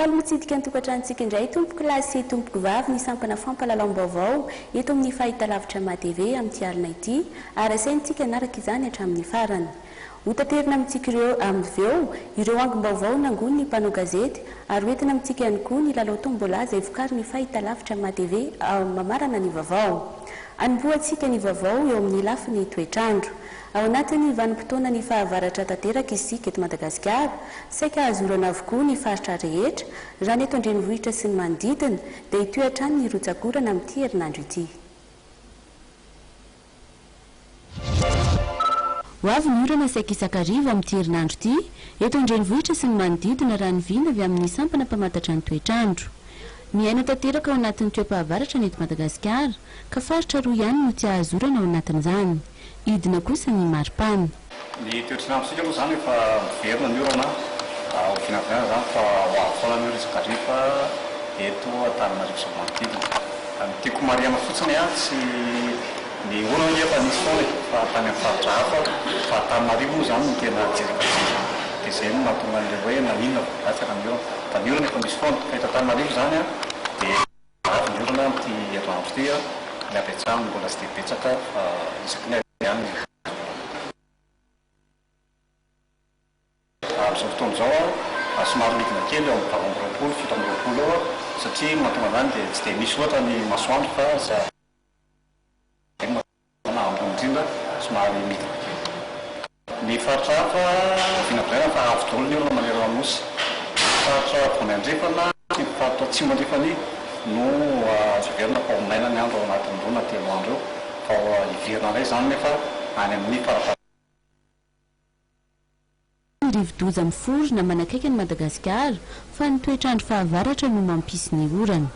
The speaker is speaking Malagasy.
Faly mitsidika ny tokantranontsika indray tompoko lahy sy tompoko vavy ny sampana fampalalam-baovao eto amin'ny fahitalavitra MATV amin'ny alina ity ary asaintsika anaraka izany hatramin'ny farany. Hotaterina amintsika ireo amin'iveo ireo angom-baovao nangony ny mpanao gazety ary hoentina amintsika ihany koa ny lalao tombola izay vokarin'ny fahitalavitra MATV mamarana ny vaovao. Anomboantsika ny vaovao eo amin'ny lafiny toetrandro. Ao anatin'ny vanim-potoana ny fahavaratra tanteraka isika eto Madagasikara, saika azorana avokoa ny faritra rehetra, raha ny eto an-drenivohitra sy ny manodidina dia hitoetrany ny rotsakorana amin'ity herinandro ity. Ho avy ny orana saika isakarivo amin'ity herinandro ity, eto an-drenivohitra sy ny manodidina raha niviana avy amin'ny sampana mpamantatra ny toetrandro. Miaina tanteraka ao anatin'ny toe-pahavaratra ny eto Madagasikara, ka faritra roa ihany no tsy ahazorana ao anatin'izany. Idina kosa ny maripana. Ny toetrandrontsika moa zany efa miverina ny orana, ho vinavina zany fa ho avy foana ny isakarivo eto Antananarivo sy ny manodidina. Tiako mariana fotsiny tsy ny orana efa nisy foana fa tany amin'ny faritra hafa, fa Antananarivo moa zany no tena jerika. Dia izay no mahatonga an'ilay hoe naninona latsaka ny orana. Fa ny orana efa misy foana, fa eto Antananarivo zany dia avy ny orana amin'ity herinandro ity, ny avy hatrany mbola tsy dia betsaka fa isaky ny amin'izao fotoana izao somary midina kely eo amin'ny 20-20 eo satria mahatonga izany dia tsy dia misy ohatra ny masoandro fa ambony indrindra somary midina kely. Ny faritra hafa vinavina fa avy daholo ny orana manerana nosy. Faritra Vonandrefana sy faritra Atsimo andrefany no zaverina fa ho maina ny andro ao anatin'ny roa na telo andro eo fa hiverina indray izany nefa any amin'ny farafara. Rivo-doza miforona manakaiky ny Madagasikara fa ny toetrandro fahavaratra no mampisy ny orana.